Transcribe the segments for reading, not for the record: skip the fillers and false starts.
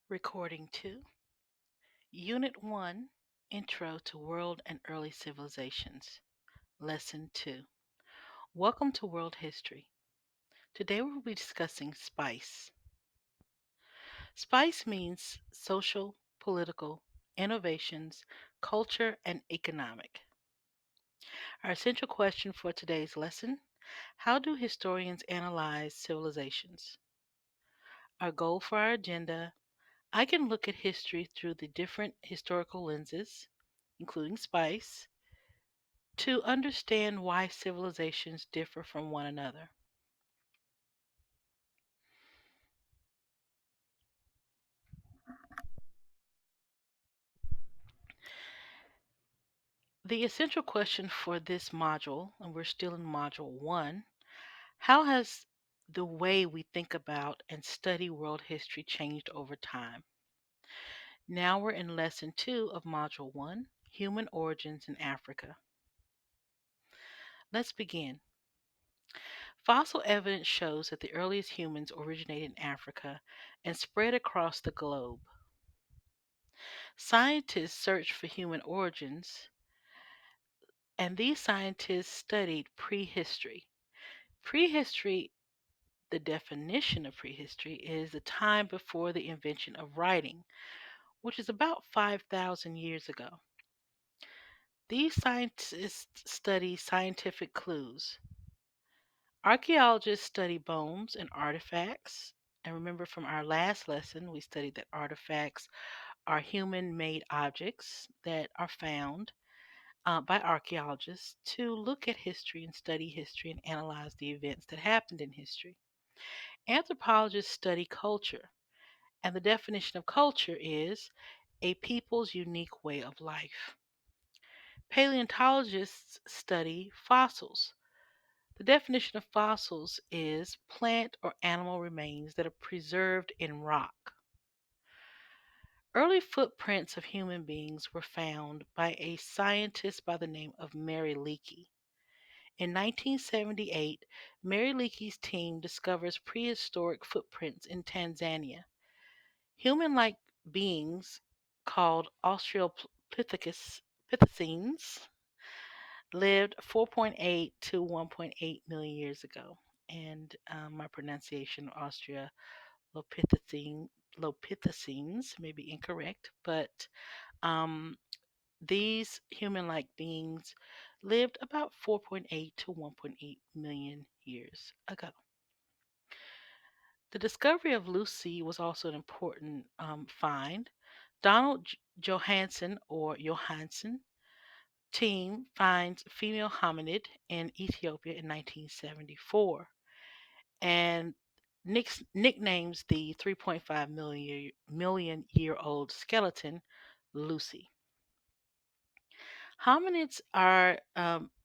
Recording 2, Unit 1, Intro to World and Early Civilizations, Lesson 2. Welcome to World History. Today we will be discussing spice. Spice means social, political, innovations, culture, and economic. Our essential question for today's lesson: how do historians analyze civilizations? Our goal for our agenda: I can look at history through the different historical lenses, including spice, to understand why civilizations differ from one another. The essential question for this module, and we're still in Module 1, how has the way we think about and study world history changed over time? Now we're in Lesson 2 of Module 1, Human Origins in Africa. Let's begin. Fossil evidence shows that the earliest humans originated in Africa and spread across the globe. Scientists searched for human origins, and these scientists studied prehistory. Prehistory, the definition of prehistory, is the time before the invention of writing, which is about 5,000 years ago. These scientists study scientific clues. Archaeologists study bones and artifacts. And remember from our last lesson, we studied that artifacts are human made objects that are found by archaeologists to look at history and study history and analyze the events that happened in history. Anthropologists study culture, and the definition of culture is a people's unique way of life. Paleontologists study fossils. The definition of fossils is plant or animal remains that are preserved in rock. Early footprints of human beings were found by a scientist by the name of Mary Leakey. In 1978, Mary Leakey's team discovers prehistoric footprints in Tanzania. Human-like beings called Australopithecines lived 4.8 to 1.8 million years ago. And my pronunciation of Australopithecines may be incorrect, but um, these human-like beings lived about 4.8 to 1.8 million years ago. The discovery of Lucy was also an important find. Donald Johanson or Johansen team finds female hominid in Ethiopia in 1974 and nicknames the 3.5 million year old skeleton Lucy. Hominids are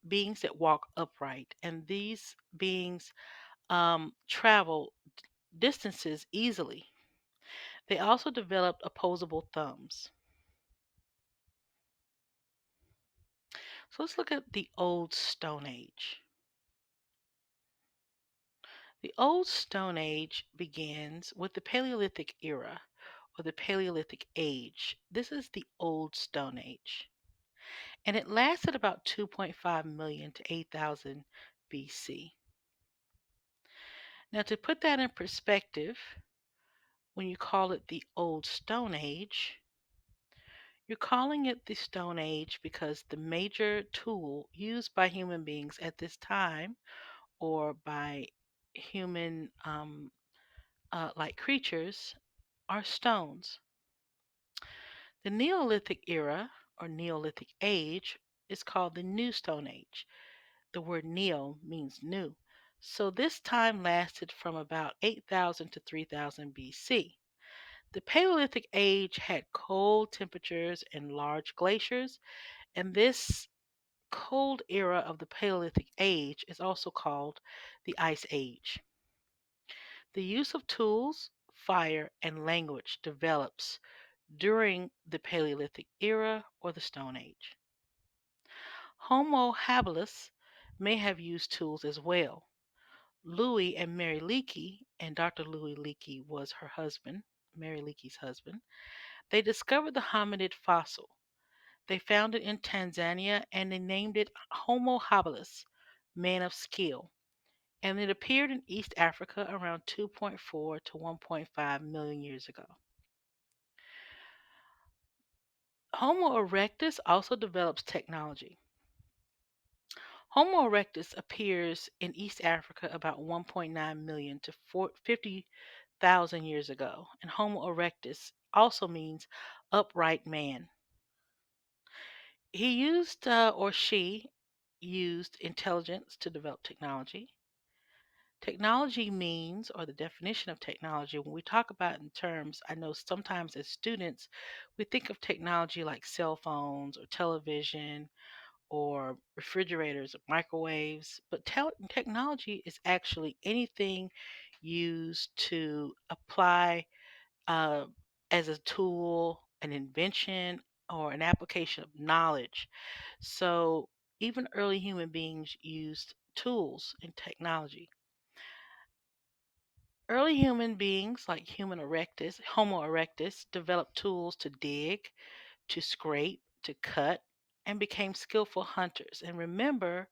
beings that walk upright, and these beings travel distances easily. They also developed opposable thumbs. So let's look at the Old Stone Age. The Old Stone Age begins with the Paleolithic era or the Paleolithic Age. This is the Old Stone Age. And it lasted about 2.5 million to 8,000 BC. Now, to put that in perspective, when you call it the Old Stone Age, you're calling it the Stone Age because the major tool used by human beings at this time or by human like creatures are stones. The Neolithic era or Neolithic age is called the New Stone Age. The word neo means new. So this time lasted from about 8,000 to 3,000 BC. The Paleolithic age had cold temperatures and large glaciers, and this cold era of the Paleolithic age is also called the Ice Age. The use of tools, fire, and language develops during the Paleolithic era or the Stone Age. Homo habilis may have used tools as well. Louis and Mary Leakey, and Dr. Louis Leakey was her husband, Mary Leakey's husband. They discovered the hominid fossil. They found it in Tanzania and they named it Homo habilis, man of skill. And it appeared in East Africa around 2.4 to 1.5 million years ago. Homo erectus also develops technology. Homo erectus appears in East Africa about 1.9 million to 50,000 years ago, and Homo erectus also means upright man. He used or she used intelligence to develop technology. Technology means, or the definition of technology, when we talk about in terms, I know sometimes as students, we think of technology like cell phones or television or refrigerators or microwaves, but technology is actually anything used to apply uh, as a tool, an invention, or an application of knowledge. So even early human beings used tools and technology. Early human beings like Homo erectus, developed tools to dig, to scrape, to cut, and became skillful hunters. And remember,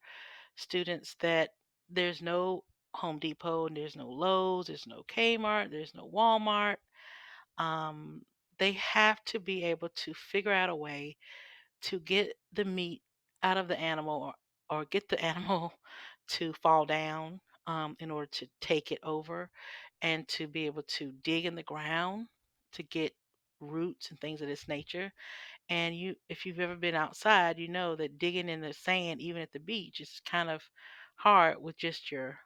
students, that there's no Home Depot and there's no Lowe's, there's no Kmart, there's no Walmart. Um, they have to be able to figure out a way to get the meat out of the animal, or get the animal to fall down in order to take it over, and to be able to dig in the ground to get roots and things of this nature. And if you've ever been outside, you know that digging in the sand, even at the beach, is kind of hard with just your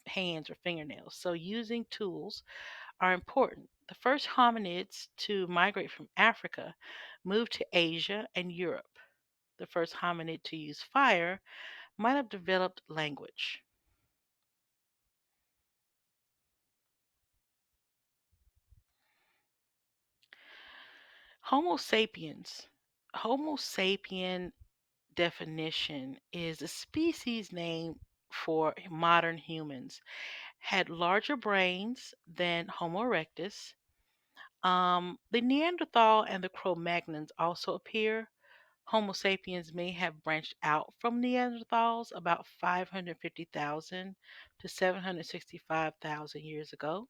hands or fingernails. So using tools are important. The first hominids to migrate from Africa moved to Asia and Europe. The first hominid to use fire might have developed language. Homo sapiens. Homo sapien definition is a species name for modern humans. Had larger brains than Homo erectus. The Neanderthal and the Cro-Magnons also appear. Homo sapiens may have branched out from Neanderthals about 550,000 to 765,000 years ago.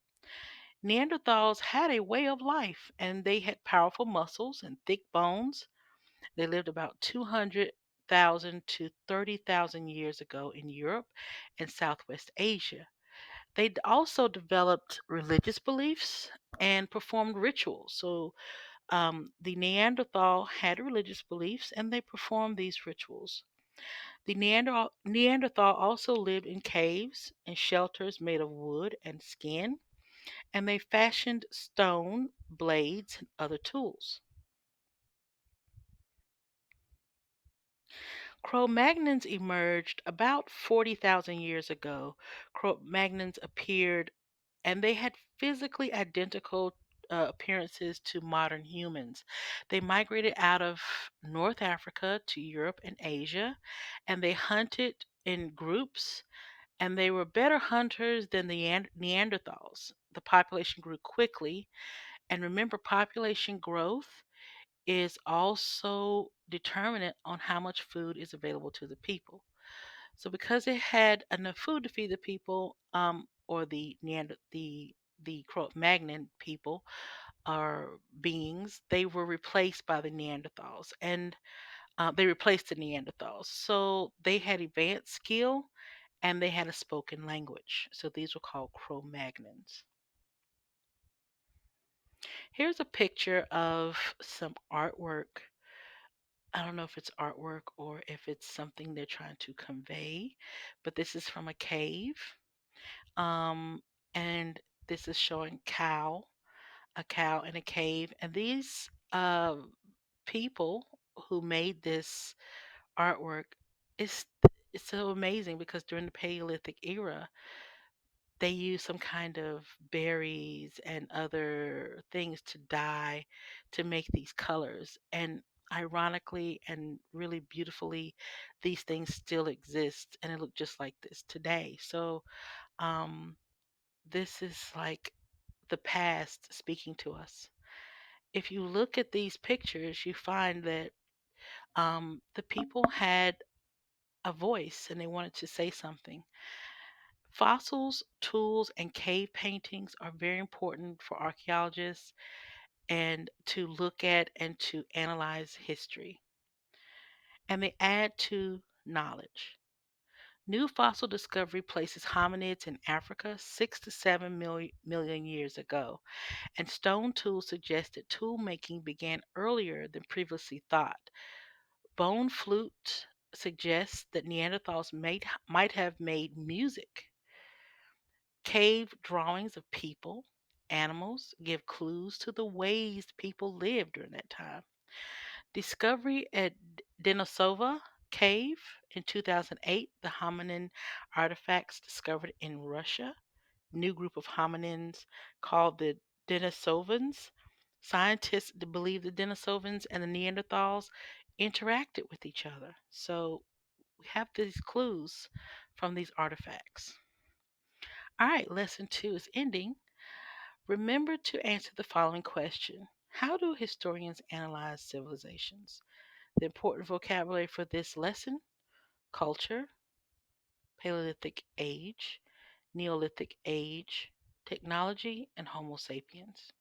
Neanderthals had a way of life and they had powerful muscles and thick bones. They lived about 200,000 to 30,000 years ago in Europe and Southwest Asia. They also developed religious beliefs and performed rituals. So the Neanderthal had religious beliefs and they performed these rituals. The Neanderthal also lived in caves and shelters made of wood and skin, and they fashioned stone, blades, and other tools. Cro-Magnons emerged about 40,000 years ago. Cro-Magnons appeared and they had physically identical appearances to modern humans. They migrated out of North Africa to Europe and Asia, and they hunted in groups, and they were better hunters than the Neanderthals. The population grew quickly, and remember, population growth is also determinant on how much food is available to the people. So because it had enough food to feed the people, or the Cro-Magnon people or beings, they were replaced by the Neanderthals, and they replaced the Neanderthals. So they had advanced skill and they had a spoken language. So these were called Cro-Magnons. Here's a picture of some artwork. I don't know if it's artwork or if it's something they're trying to convey, but this is from a cave. Um, and this is showing a cow in a cave. And these people who made this artwork, it's it's so amazing because during the Paleolithic era, they used some kind of berries and other things to dye to make these colors. And ironically and really beautifully, these things still exist and it look just like this today. So um, this is like the past speaking to us. If you look at these pictures, you find that the people had a voice and they wanted to say something. Fossils, tools, and cave paintings are very important for archaeologists and to look at and to analyze history. And they add to knowledge. New fossil discovery places hominids in Africa 6 to 7 million years ago, and stone tools suggest that tool making began earlier than previously thought. Bone flute suggests that Neanderthals might have made music. Cave drawings of people, animals give clues to the ways people lived during that time. Discovery at Denisova Cave in 2008, the hominin artifacts discovered in Russia, new group of hominins called the Denisovans. Scientists believe the Denisovans and the Neanderthals interacted with each other. So we have these clues from these artifacts. All right, lesson 2 is ending. Remember to answer the following question: how do historians analyze civilizations? The important vocabulary for this lesson: culture, Paleolithic age, Neolithic age, technology, and Homo sapiens.